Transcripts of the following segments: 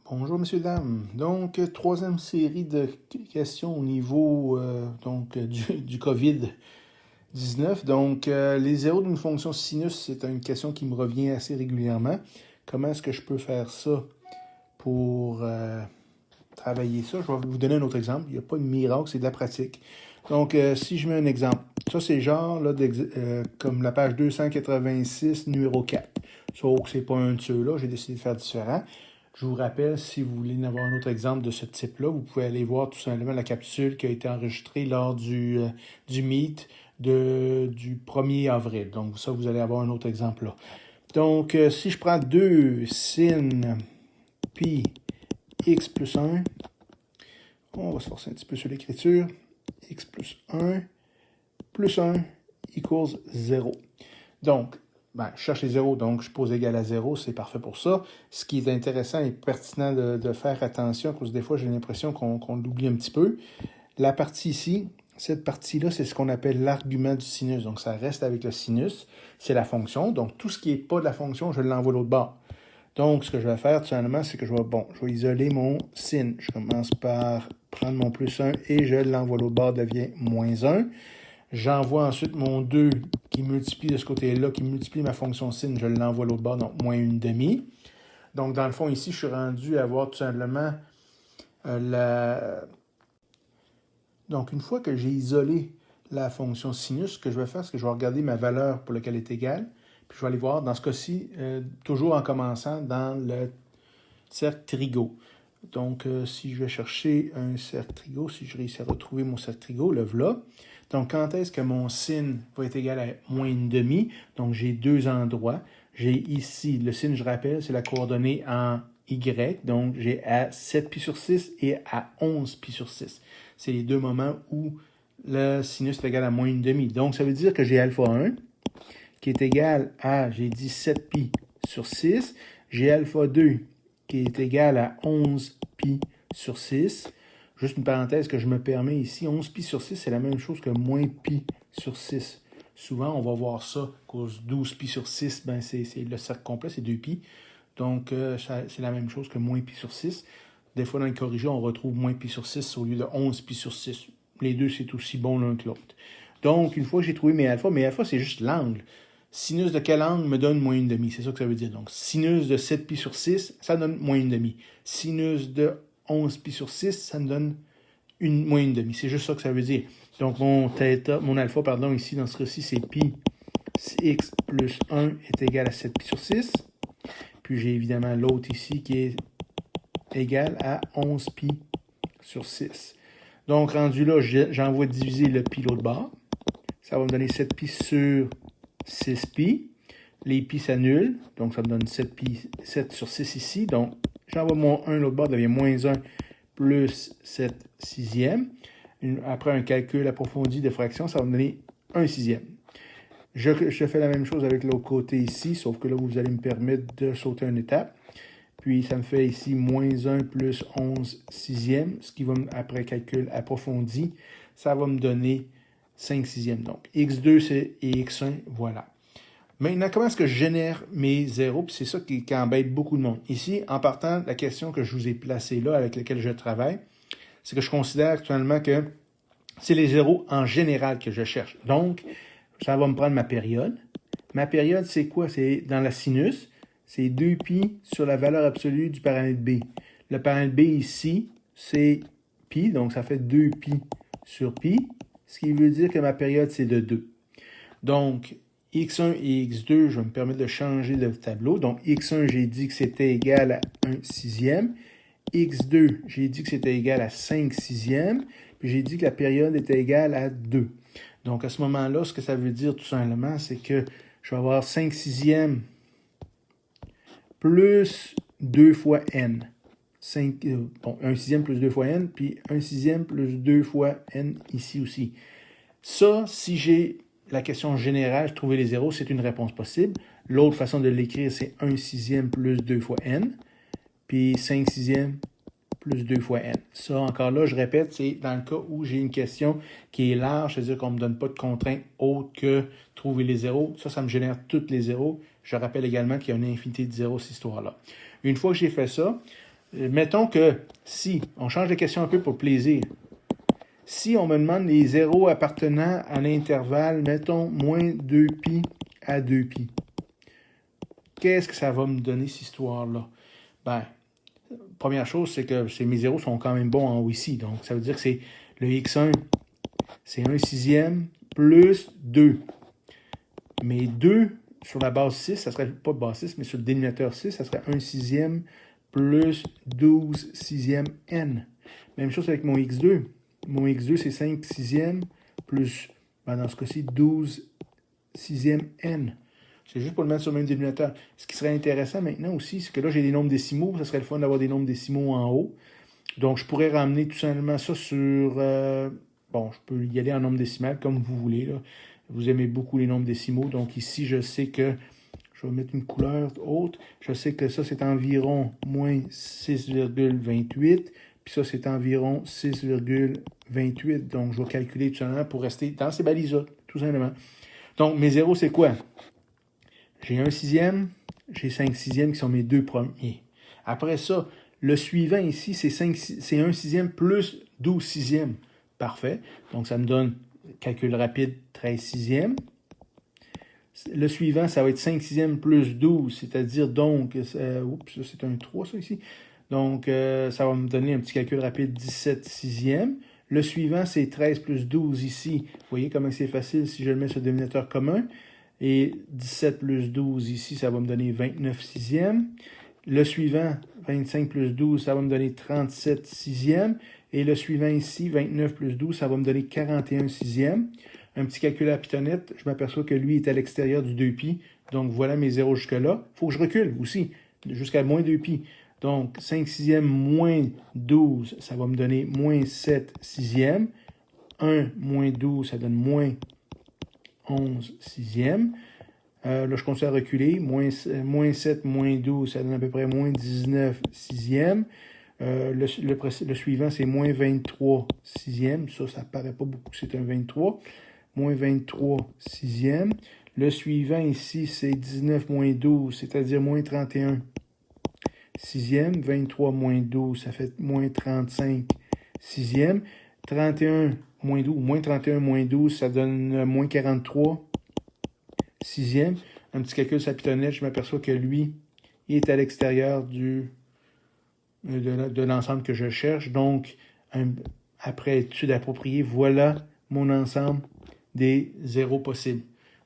Bonjour, messieurs, dames. Donc, troisième série de questions au niveau du COVID-19. Donc, les zéros d'une fonction sinus, c'est une question qui me revient assez régulièrement. Comment est-ce que je peux faire ça pour travailler ça? Je vais vous donner un autre exemple. Il n'y a pas de miracle, c'est de la pratique. Donc, si je mets un exemple, ça c'est genre là, comme la page 286, numéro 4. Sauf que c'est pas un de ceux-là, j'ai décidé de faire différent. Je vous rappelle, si vous voulez en avoir un autre exemple de ce type-là, vous pouvez aller voir tout simplement la capsule qui a été enregistrée lors du Meet du 1er avril. Donc, ça, vous allez avoir un autre exemple là. Donc, si je prends 2 sin pi x plus 1, on va se forcer un petit peu sur l'écriture, x plus 1 equals 0. Donc, je cherche les zéros, donc je pose égal à 0, c'est parfait pour ça. Ce qui est intéressant et pertinent de faire attention, parce que des fois j'ai l'impression qu'on l'oublie un petit peu. La partie ici, cette partie-là, c'est ce qu'on appelle l'argument du sinus. Donc ça reste avec le sinus, c'est la fonction. Donc tout ce qui n'est pas de la fonction, je l'envoie l'autre bord. Donc ce que je vais faire tout simplement, c'est que je vais isoler mon sin. Je commence par prendre mon plus 1 et je l'envoie l'autre bord, devient moins 1. J'envoie ensuite mon 2 qui multiplie de ce côté-là, qui multiplie ma fonction sin, je l'envoie l'autre bord, donc moins 1/2. Donc, dans le fond, ici, je suis rendu à avoir tout simplement Donc, une fois que j'ai isolé la fonction sinus, ce que je vais faire, c'est que je vais regarder ma valeur pour laquelle elle est égale, puis je vais aller voir, dans ce cas-ci, toujours en commençant dans le cercle trigo. Donc, si je vais chercher un cercle trigo, si je réussis à retrouver mon cercle trigo, le voilà. Donc, quand est-ce que mon sin va être égal à moins 1/2? Donc, j'ai deux endroits. J'ai ici, le sin, je rappelle, c'est la coordonnée en Y. Donc, j'ai à 7 pi sur 6 et à 11 pi sur 6. C'est les deux moments où le sinus est égal à moins 1/2. Donc, ça veut dire que j'ai alpha 1 qui est égal à, j'ai dit 7 pi sur 6. J'ai alpha 2 qui est égal à 11 pi sur 6. Juste une parenthèse que je me permets ici, 11 pi sur 6, c'est la même chose que moins pi sur 6. Souvent, on va voir ça, à cause 12 pi sur 6, c'est le cercle complet, c'est 2 pi. Donc, c'est la même chose que moins pi sur 6. Des fois, dans le corrigé, on retrouve moins pi sur 6 au lieu de 11 pi sur 6. Les deux, c'est aussi bon l'un que l'autre. Donc, une fois que j'ai trouvé mes alpha, c'est juste l'angle. Sinus de quel angle me donne moins 1/2? C'est ça que ça veut dire. Donc, sinus de 7 pi sur 6, ça donne moins 1/2. Sinus de 11 pi sur 6, ça me donne moins 1/2. C'est juste ça que ça veut dire. Donc, mon alpha, ici, dans ce cas-ci, c'est pi x plus 1 est égal à 7 pi sur 6. Puis, j'ai évidemment l'autre ici qui est égal à 11 pi sur 6. Donc, rendu là, j'envoie diviser le pi l'autre bord. Ça va me donner 7 pi sur 6 pi. Les pi s'annulent, donc ça me donne 7 sur 6 ici. Donc, j'envoie mon 1 l'autre bord, devient moins 1 plus 7 sixièmes. Après un calcul approfondi de fractions, ça va me donner 1 sixième. Je fais la même chose avec l'autre côté ici, sauf que là, vous allez me permettre de sauter une étape. Puis, ça me fait ici moins 1 plus 11 sixièmes, ce qui va, après calcul approfondi, ça va me donner 5 sixièmes. Donc, x2 et x1, voilà. Maintenant, comment est-ce que je génère mes zéros? Puis c'est ça qui embête beaucoup de monde. Ici, en partant, la question que je vous ai placée là, avec laquelle je travaille, c'est que je considère actuellement que c'est les zéros en général que je cherche. Donc, ça va me prendre ma période. Ma période, c'est quoi? C'est dans la sinus. C'est 2 pi sur la valeur absolue du paramètre B. Le paramètre B ici, c'est pi, donc ça fait 2 pi sur pi, ce qui veut dire que ma période, c'est de 2. Donc, x1 et x2, je vais me permettre de changer le tableau. Donc, x1, j'ai dit que c'était égal à 1 sixième. x2, j'ai dit que c'était égal à 5 sixièmes. Puis, j'ai dit que la période était égale à 2. Donc, à ce moment-là, ce que ça veut dire tout simplement, c'est que je vais avoir 5 sixièmes plus 2 fois n. 1 sixième plus 2 fois n, puis 1 sixième plus 2 fois n ici aussi. Ça, si j'ai la question générale, trouver les zéros, c'est une réponse possible. L'autre façon de l'écrire, c'est 1 sixième plus 2 fois n, puis 5 sixièmes plus 2 fois n. Ça, encore là, je répète, c'est dans le cas où j'ai une question qui est large, c'est-à-dire qu'on ne me donne pas de contraintes autres que trouver les zéros. Ça me génère tous les zéros. Je rappelle également qu'il y a une infinité de zéros, cette histoire-là. Une fois que j'ai fait ça, Mettons que si, on change de question un peu pour plaisir, si on me demande les zéros appartenant à l'intervalle, mettons, moins 2pi à 2pi, qu'est-ce que ça va me donner, cette histoire-là? Ben, première chose, c'est que mes zéros sont quand même bons en haut ici. Donc, ça veut dire que c'est le x1, c'est 1/6 plus 2. Mais 2 sur la base 6, ça serait pas base 6, mais sur le dénominateur 6, ça serait 1/6 plus 12/6 n. Même chose avec mon x2. Mon x2, c'est 5/6 plus, ben dans ce cas-ci, 12/6 n. C'est juste pour le mettre sur le même dénominateur. Ce qui serait intéressant maintenant aussi, c'est que là, j'ai des nombres décimaux. Ça serait le fun d'avoir des nombres décimaux en haut. Donc, je pourrais ramener tout simplement ça sur... bon, je peux y aller en nombre décimal comme vous voulez, là. Vous aimez beaucoup les nombres décimaux. Donc, ici, je sais que... Je vais mettre une couleur haute. Je sais que ça, c'est environ moins 6,28. Puis ça, c'est environ 6,28. Donc, je vais calculer tout simplement pour rester dans ces balises-là, tout simplement. Donc, mes zéros, c'est quoi? J'ai 1/6, j'ai 5/6 qui sont mes deux premiers. Après ça, le suivant ici, c'est 1/6 plus 12/6. Parfait. Donc, ça me donne, calcul rapide, 13/6. Le suivant, ça va être 5/6 plus 12, c'est-à-dire donc, oups, ça c'est un 3, ça ici. Donc, ça va me donner un petit calcul rapide, 17/6. Le suivant, c'est 13 plus 12 ici. Vous voyez comment c'est facile si je le mets sur le dénominateur commun. Et 17 plus 12 ici, ça va me donner 29/6. Le suivant, 25 plus 12, ça va me donner 37/6. Et le suivant ici, 29 plus 12, ça va me donner 41/6. Un petit calcul à la pitonnette, je m'aperçois que lui est à l'extérieur du 2pi. Donc, voilà mes zéros jusque-là. Il faut que je recule aussi, jusqu'à moins 2pi. Donc, 5/6 moins 12, ça va me donner moins 7/6. 1 moins 12, ça donne moins 11/6. Là, je continue à reculer. Moins 7 moins 12, ça donne à peu près moins 19/6. Le suivant, c'est moins 23/6. Ça paraît pas beaucoup, c'est un 23. Moins 23/6. Le suivant ici, c'est 19 moins 12, c'est-à-dire moins 31/6. 23 moins 12, ça fait moins 35/6. 31 moins 12, moins 31 moins 12, ça donne moins 43/6. Un petit calcul sur la pitonnette, je m'aperçois que lui, il est à l'extérieur de l'ensemble que je cherche. Donc, après étude appropriée, voilà mon ensemble des zéros possibles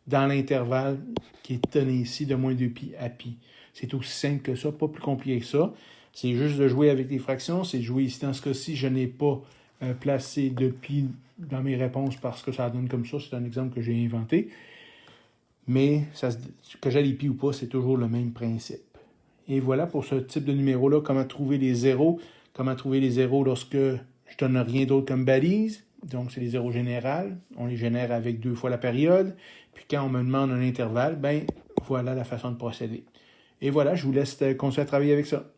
dans l'intervalle qui est donné ici de moins 2pi à pi. C'est aussi simple que ça, pas plus compliqué que ça. C'est juste de jouer avec les fractions. C'est de jouer ici, dans ce cas-ci, je n'ai pas placé de pi dans mes réponses parce que ça donne comme ça. C'est un exemple que j'ai inventé. Mais que j'aille les pi ou pas, c'est toujours le même principe. Et voilà pour ce type de numéro-là, comment trouver les zéros. Comment trouver les zéros lorsque je donne rien d'autre comme balise. Donc, c'est les zéros générales. On les génère avec 2 fois la période. Puis quand on me demande un intervalle, ben voilà la façon de procéder. Et voilà, je vous laisse continuer à travailler avec ça.